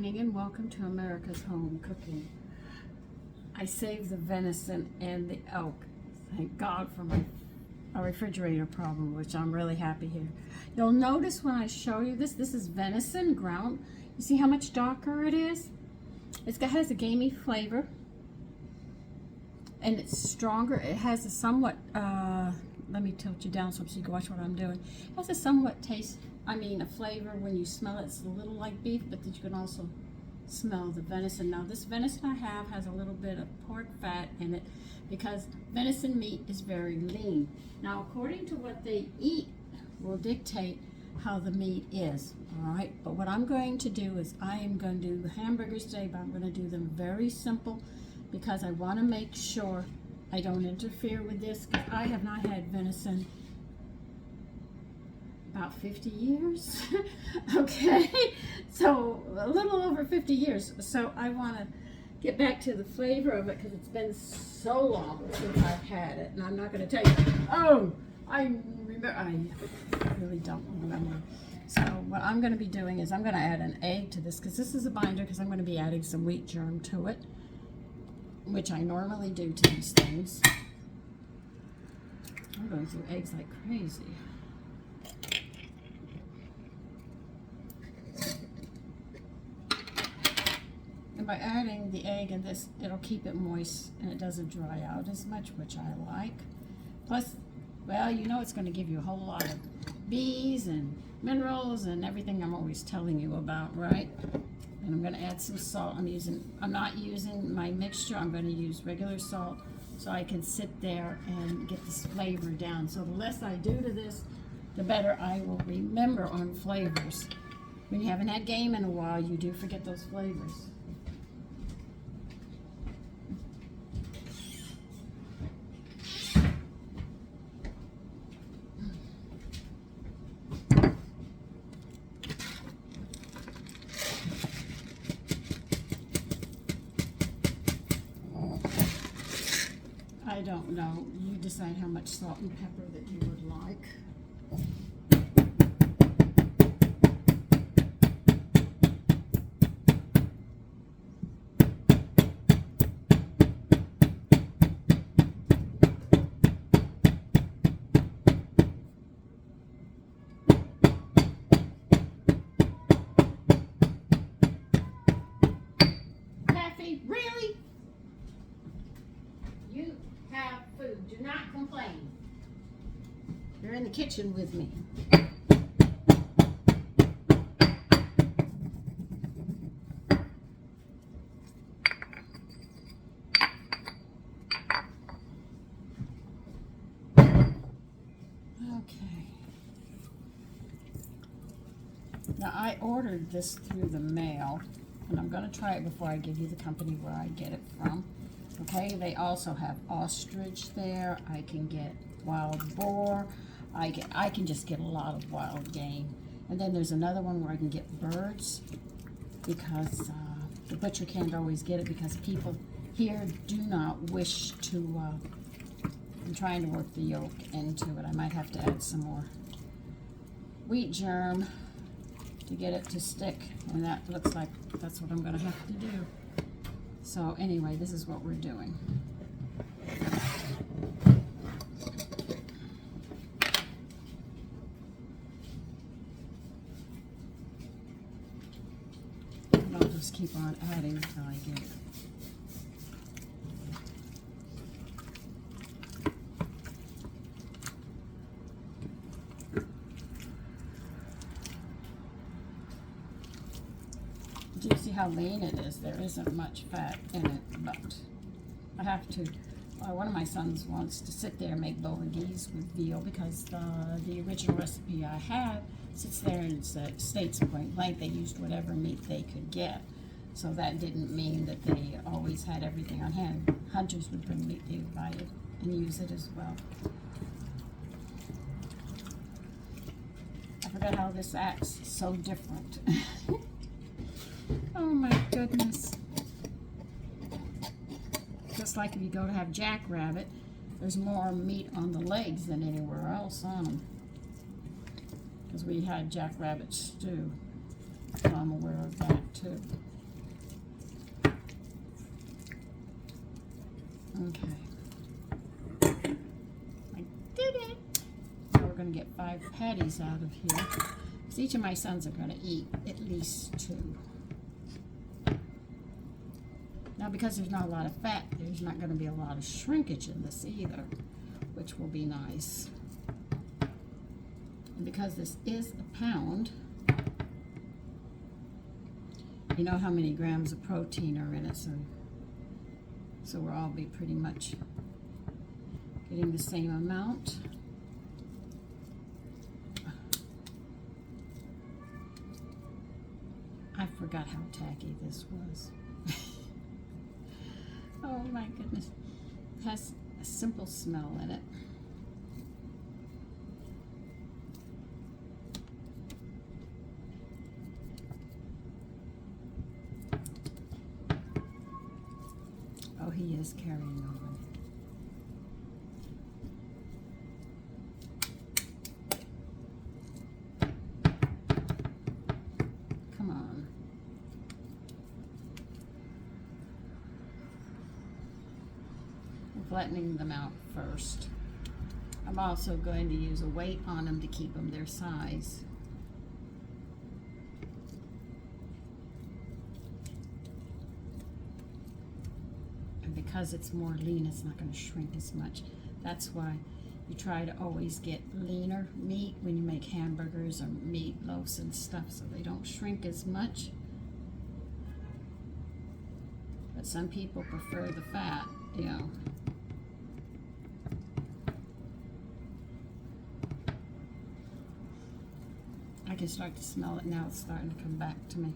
morning and welcome to America's Home Cooking. I saved the venison and the elk. Thank God for my refrigerator problem, which I'm really happy here. You'll notice when I show you this is venison ground. You see how much darker it is? It has a gamey flavor and it's stronger. It has a somewhat, let me tilt you down so you can watch what I'm doing. It has a somewhat taste, a flavor when you smell it. It's a little like beef, but that you can also smell the venison. Now this venison I have has a little bit of pork fat in it because venison meat is very lean. Now according to what they eat will dictate how the meat is, all right? But what I'm going to do is I am going to do the hamburgers today, but I'm going to do them very simple because I want to make sure I don't interfere with this, because I have not had venison about 50 years. Okay, so a little over 50 years. So I want to get back to the flavor of it because it's been so long since I've had it, and I'm not going to tell you. Oh, I really don't remember. So what I'm going to be doing is I'm going to add an egg to this because this is a binder, because I'm going to be adding some wheat germ to it, which I normally do to these things. I'm going through eggs like crazy. And by adding the egg in this, it'll keep it moist and it doesn't dry out as much, which I like. Plus, well, you know it's going to give you a whole lot of bees and minerals and everything I'm always telling you about, right? And I'm going to add some salt. I'm not using my mixture. I'm going to use regular salt so I can sit there and get this flavor down. So the less I do to this, the better I will remember on flavors. When you haven't had game in a while, you do forget those flavors. I don't know. You decide how much salt and pepper that you would like. Kathy, really? You have food. Do not complain. You're in the kitchen with me. Okay. Now I ordered this through the mail, and I'm going to try it before I give you the company where I get it from. Okay, they also have ostrich there. I can get wild boar. I can just get a lot of wild game. And then there's another one where I can get birds, because the butcher can't always get it because people here do not wish to. I'm trying to work the yolk into it. I might have to add some more wheat germ to get it to stick, and that looks like that's what I'm going to have to do. So anyway, this is what we're doing. And I'll just keep on adding until I get it. Do you see how lean it is? There isn't much fat in it, but I have to. One of my sons wants to sit there and make bolognese with veal because the original recipe I have sits there and it states point blank they used whatever meat they could get. So that didn't mean that they always had everything on hand. Hunters would bring meat, they would buy it and use it as well. I forgot how this acts so different. Oh my goodness. Just like if you go to have jackrabbit, there's more meat on the legs than anywhere else on them. Because we had jackrabbit stew, so I'm aware of that too. Okay. I did it. Now we're going to get 5 patties out of here. Because each of my sons are going to eat at least 2. Now, because there's not a lot of fat, there's not going to be a lot of shrinkage in this either, which will be nice. And because this is a pound, you know how many grams of protein are in it, so we'll all be pretty much getting the same amount. I forgot how tacky this was. Oh my goodness. It has a simple smell in it. Oh, he is carrying on. Come on. I'm flattening them out first. I'm also going to use a weight on them to keep them their size. Because it's more lean, it's not going to shrink as much. That's why you try to always get leaner meat when you make hamburgers or meatloafs and stuff, so they don't shrink as much. But some people prefer the fat, you know. I can start to smell it now. It's starting to come back to me.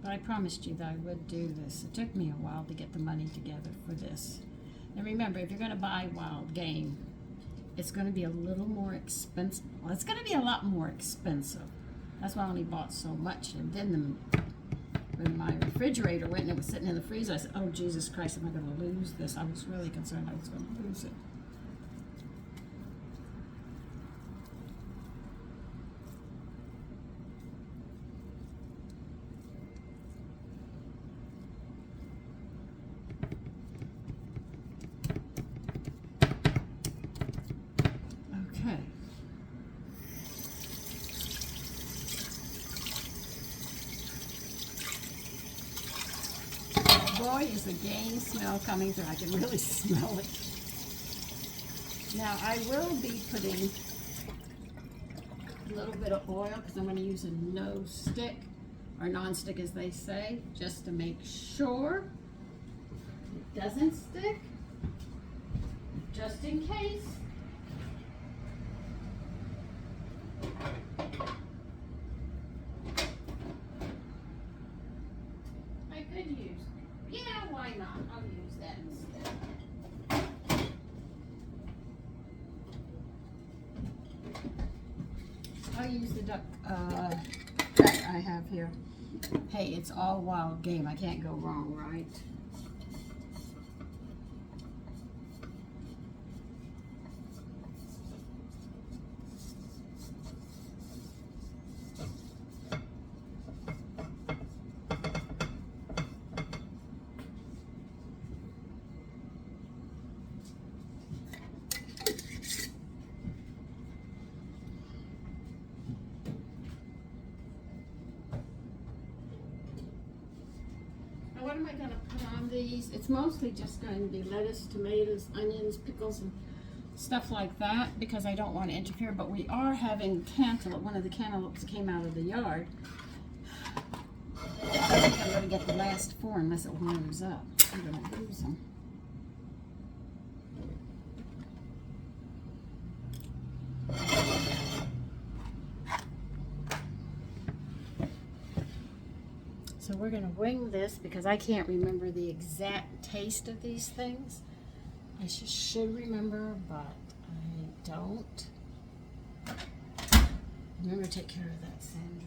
But I promised you that I would do this. It took me a while to get the money together for this. And remember, if you're going to buy wild game, it's going to be a little more expensive. Well, it's going to be a lot more expensive. That's why I only bought so much. And then when my refrigerator went and it was sitting in the freezer, I said, oh, Jesus Christ, am I going to lose this? I was really concerned I was going to lose it. Boy, is the game smell coming through. I can really smell it. Now, I will be putting a little bit of oil because I'm going to use a no stick, or non-stick as they say, just to make sure it doesn't stick, just in case. I could use, yeah, why not? I'll use that instead. I'll use the duck that I have here. Hey, it's all wild game. I can't go wrong, right? What am I going to put on these? It's mostly just going to be lettuce, tomatoes, onions, pickles, and stuff like that because I don't want to interfere. But we are having cantaloupe. One of the cantaloupes came out of the yard. I think I'm going to get the last 4 unless it warms up. I'm going to lose them. So we're going to wing this because I can't remember the exact taste of these things. I should remember, but I don't. Remember to take care of that, Sandra.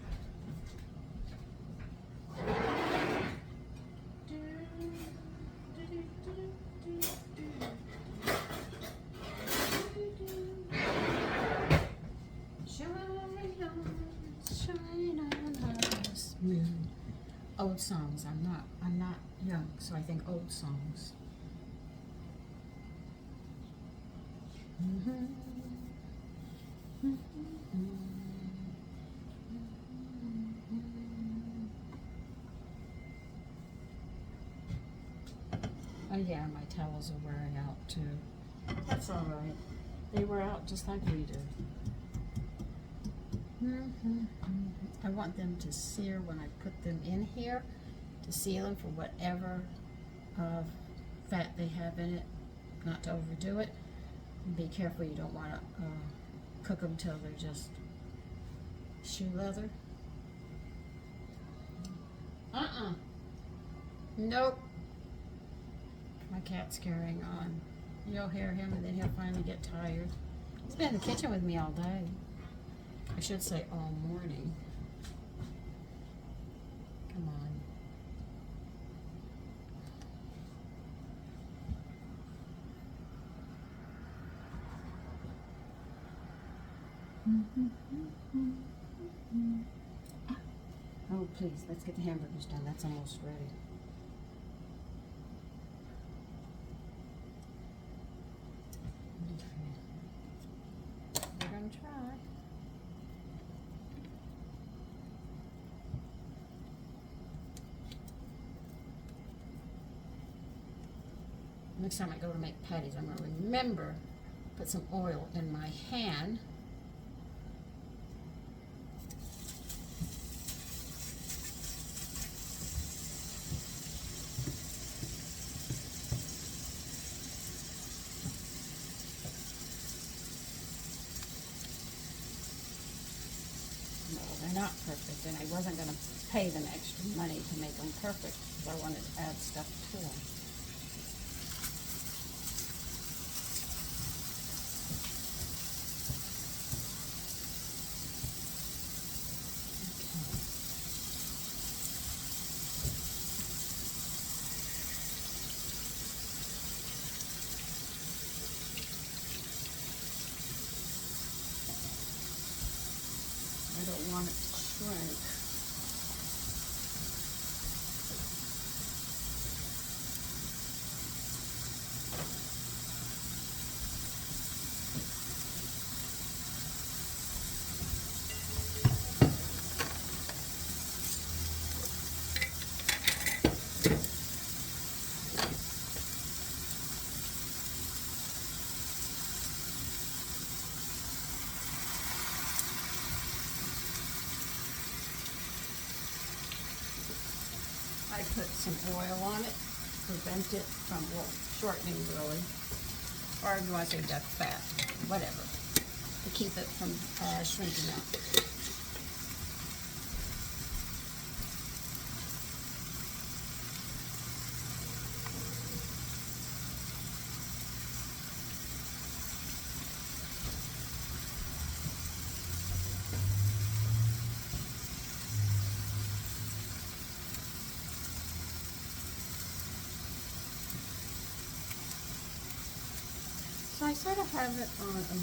Shine on us, moon. old songs. I'm not young, so I think old songs. Oh yeah, my towels are wearing out too. That's all right. They wear out just like we do. I want them to sear when I put them in here, to seal them for whatever fat they have in it, not to overdo it. Be careful, you don't want to cook them till they're just shoe leather. Nope. My cat's carrying on. You'll hear him and then he'll finally get tired. He's been in the kitchen with me all day. I should say all morning. Come on. Oh, please, let's get the hamburgers done. That's almost ready. We're going to try. Next time I go to make patties, I'm going to remember put some oil in my hand. No, they're not perfect, and I wasn't going to pay them extra money to make them perfect because I wanted to add stuff to them. I don't want it to shrink. I put some oil on it, prevent it from, well, shortening really, or do I say duck fat, whatever, to keep it from shrinking up. So I sort of have it on a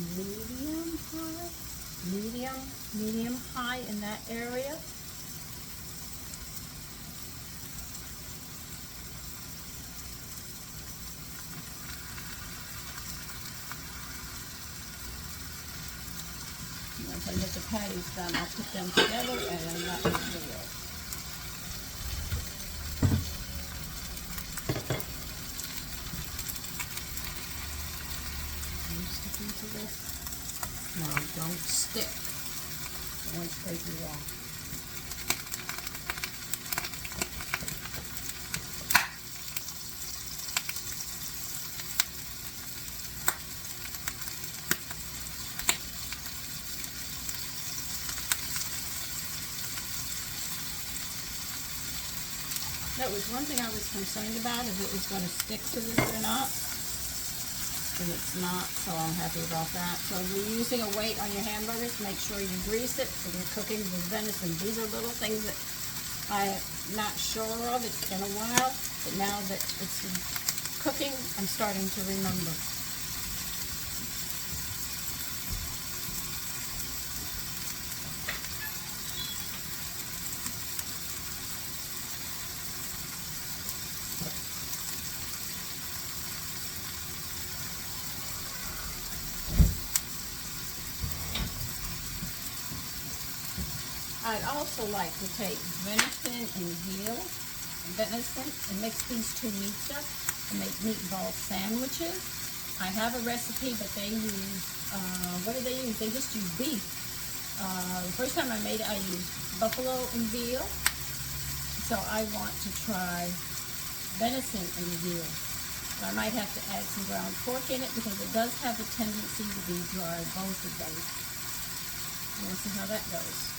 medium high in that area. And once I get the patties done, I'll put them together and then that will do it. Into this. No, don't stick. I want to scrape you off. That was one thing I was concerned about, if it was going to stick to this or not. And it's not, so I'm happy about that. So if you're using a weight on your hamburgers, make sure you grease it when you're cooking with venison. These are little things that I'm not sure of. It's been a while, but now that it's cooking, I'm starting to remember. I'd also like to take venison and venison, and mix these two meats up and make meatball sandwiches. I have a recipe, but they use, what do they use? They just use beef. The first time I made it, I used buffalo and veal. So I want to try venison and veal. I might have to add some ground pork in it because it does have a tendency to be dry, both of those. We'll see how that goes.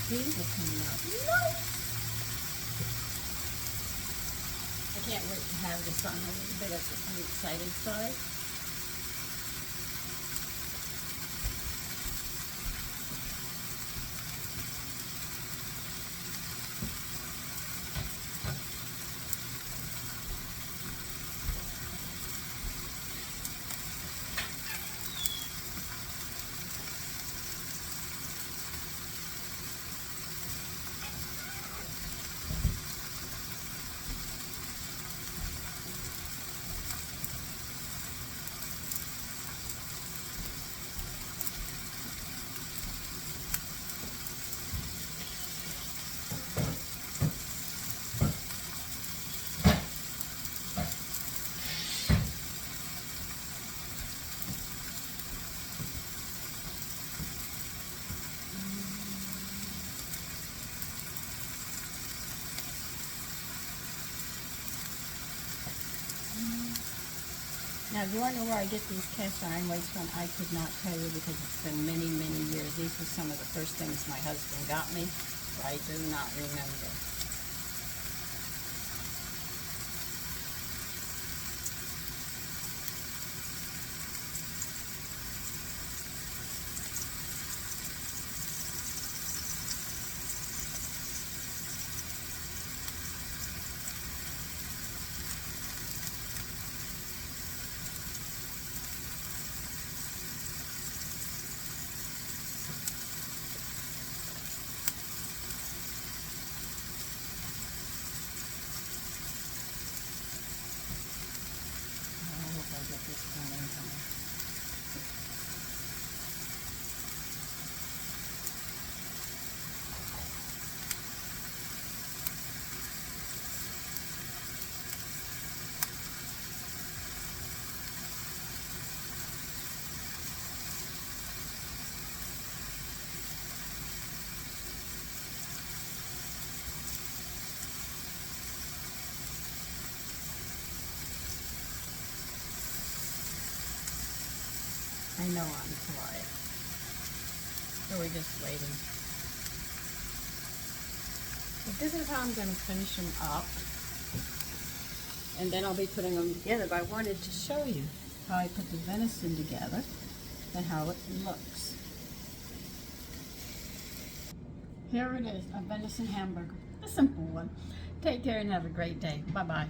See, they're coming out. No! I can't wait to have this on a little bit of the excited side. Now, if you want to know where I get these cast iron weights from, I could not tell you because it's been many, many years. These were some of the first things my husband got me, so I do not remember. I know I'm quiet. So we're just waiting. But this is how I'm going to finish them up. And then I'll be putting them together. But I wanted to show you how I put the venison together and how it looks. Here it is, a venison hamburger. A simple one. Take care and have a great day. Bye-bye.